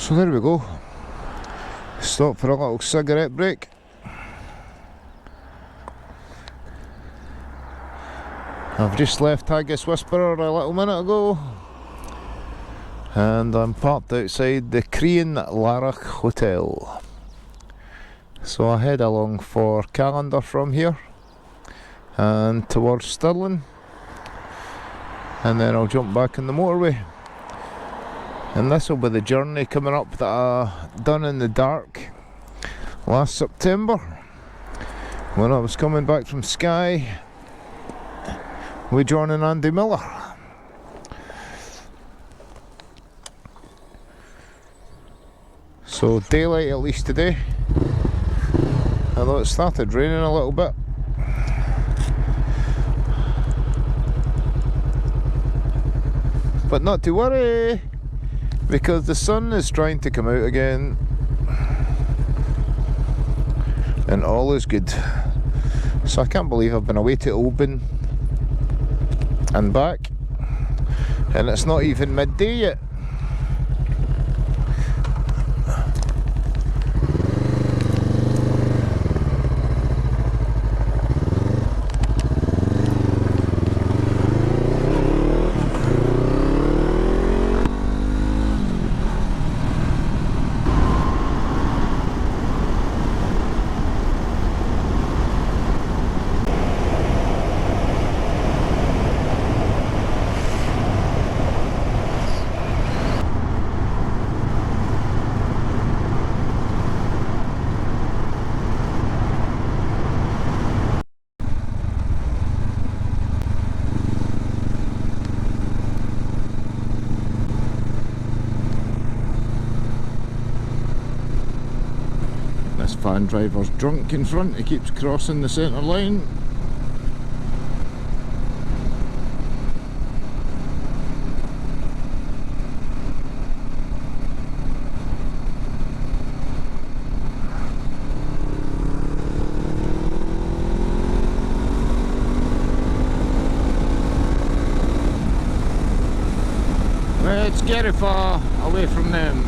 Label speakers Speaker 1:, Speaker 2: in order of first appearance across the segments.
Speaker 1: So there we go. Stop for a little cigarette break. I've just left Haggis Whisperer a little minute ago, and I'm parked outside the Crean Larach Hotel. So I head along for Callander from here and towards Stirling, and then I'll jump back in the motorway. And this will be the journey coming up that I done in the dark last September when I was coming back from Skye with John and Andy Miller. So daylight at least today, although it started raining a little bit. But not to worry, because the sun is trying to come out again and all is good. So I can't believe I've been away to Oban and back, and it's not even midday yet. This van driver's drunk in front, he keeps crossing the centre line. Let's get it far away from them.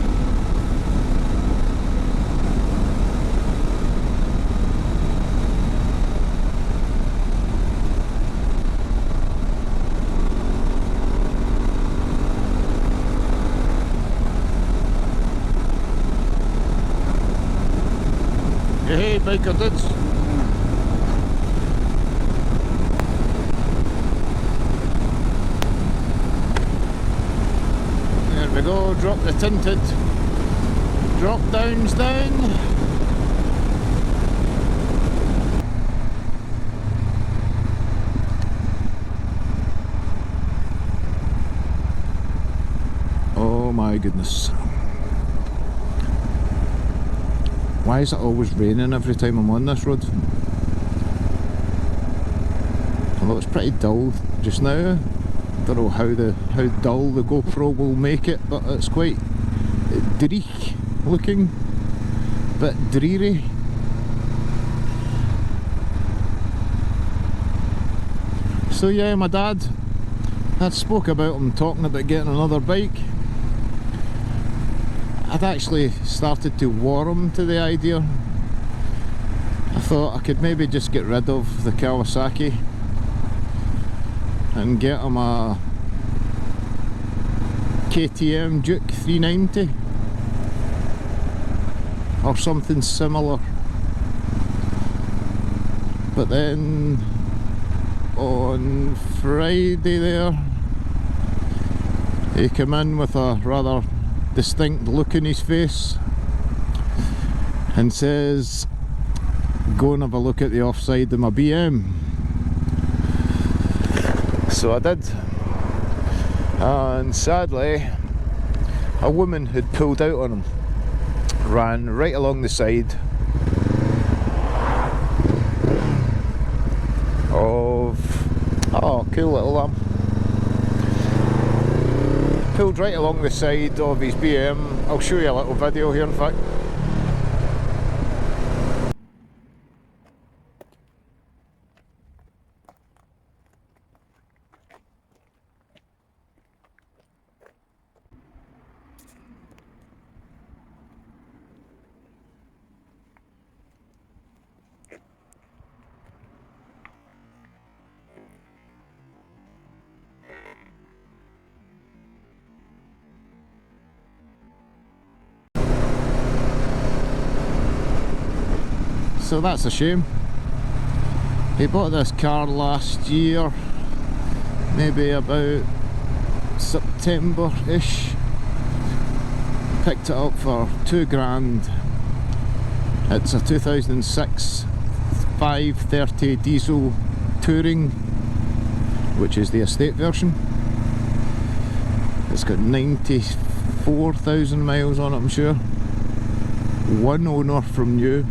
Speaker 1: Hey, biker dudes. There we go, drop the tinted drop downs down. Oh my goodness. Why is it always raining every time I'm on this road? Although it's pretty dull just now. Don't know how dull the GoPro will make it, but it's quite dreich looking, bit dreary. So yeah, my dad had spoke about him talking about getting another bike. I'd actually started to warm to the idea. I thought I could maybe just get rid of the Kawasaki and get him a KTM Duke 390 or something similar. But then on Friday there, he came in with a rather distinct look in his face and says, go and have a look at the offside of my BM. So I did, and sadly a woman had pulled out on him, ran right along the side of, oh cool little lamb, pulled right along the side of his BM. I'll show you a little video here in fact. So that's a shame. He bought this car last year, maybe about September-ish. Picked it up for £2,000. It's a 2006 530 diesel touring, which is the estate version. It's got 94,000 miles on it, I'm sure. One owner from new.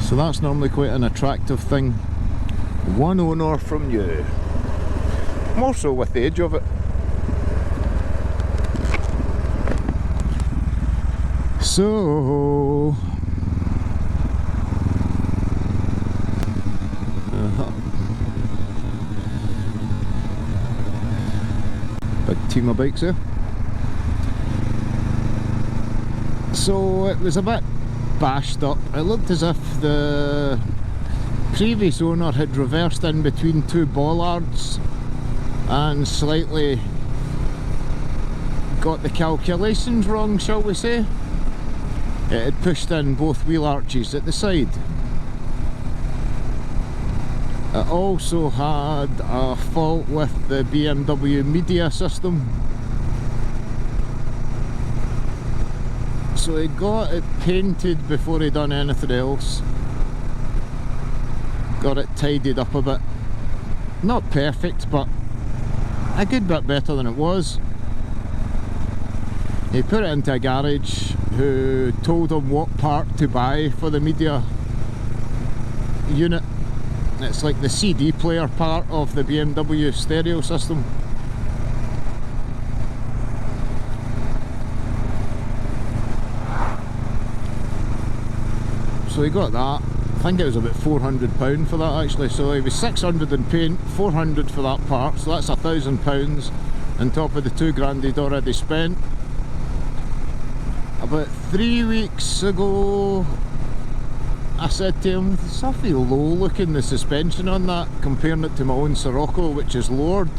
Speaker 1: So that's normally quite an attractive thing. One owner from new. More so with the age of it. So big team of bikes there. So it was a bit bashed up. It looked as if the previous owner had reversed in between two bollards and slightly got the calculations wrong, shall we say. It had pushed in both wheel arches at the side. It also had a fault with the BMW media system. So he got it painted before he done anything else. Got it tidied up a bit. Not perfect, but a good bit better than it was. He put it into a garage who told him what part to buy for the media unit. It's like the CD player part of the BMW stereo system. So he got that. I think it was about £400 for that actually. So it was 600 in paint, 400 for that part. So that's £1,000 on top of the £2,000 he'd already spent. About 3 weeks ago, I said to him, it's awfully low looking, the suspension on that, comparing it to my own Sirocco, which is lowered.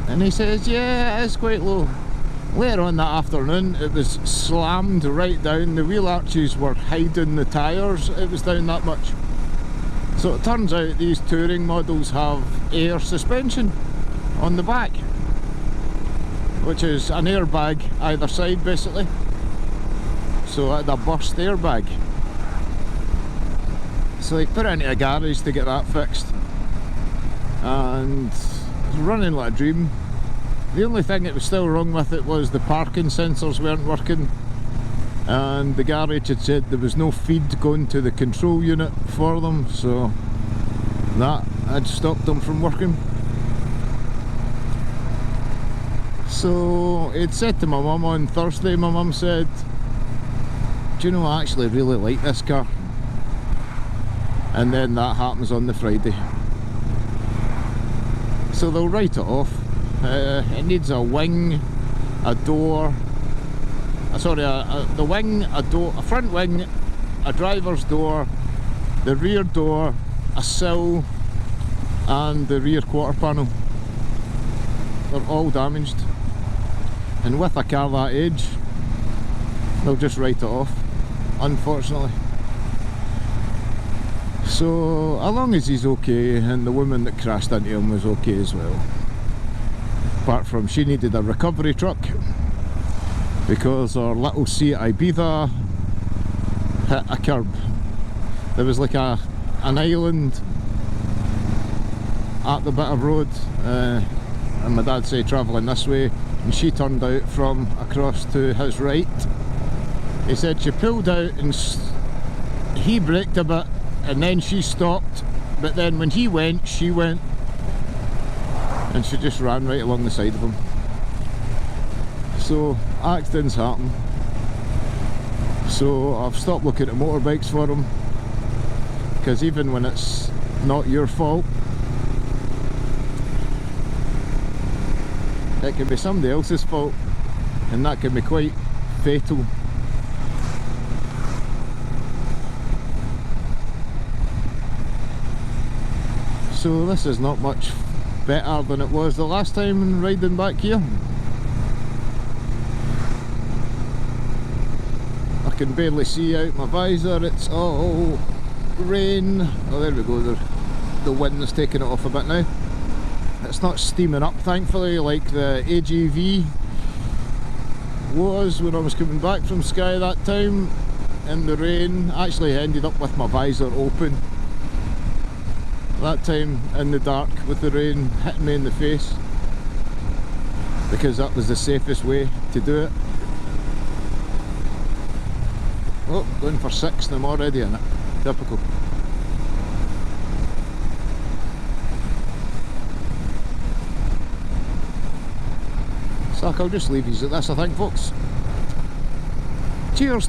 Speaker 1: And he says, yeah, it is quite low. Later on that afternoon, it was slammed right down. The wheel arches were hiding the tyres. It was down that much. So it turns out these touring models have air suspension on the back, which is an airbag either side basically. So it had a burst airbag. So he put it into a garage to get that fixed, and it was running like a dream. The only thing that was still wrong with it was the parking sensors weren't working, and the garage had said there was no feed going to the control unit for them, so that had stopped them from working. So he'd said to my mum on Thursday, my mum said, do you know, I actually really like this car. And then that happens on the Friday. So they'll write it off. It needs a wing, a door, the wing, a door, a front wing, a driver's door, the rear door, a sill, and the rear quarter panel. They're all damaged. And with a car that age, they'll just write it off, unfortunately. So, as long as he's okay, and the woman that crashed into him was okay as well. Apart from she needed a recovery truck, because her little Seat Ibiza hit a curb. There was like an island at the bit of road, and my dad say travelling this way, and she turned out from across to his right. He said she pulled out and he braked a bit, and then she stopped, but then when he went, she went, and she just ran right along the side of him. So accidents happen. So I've stopped looking at motorbikes for them, because even when it's not your fault, it can be somebody else's fault, and that can be quite fatal. So this is not much better than it was the last time riding back here. I can barely see out my visor. It's all rain. Oh, there we go, the wind's taking it off a bit now. It's not steaming up, thankfully, like the AGV was when I was coming back from Skye that time in the rain. Actually ended up with my visor open that time in the dark with the rain hitting me in the face, because that was the safest way to do it. Oh, going for 6 and I'm already in it. Typical. So I'll just leave you at this, I think, folks. Cheers!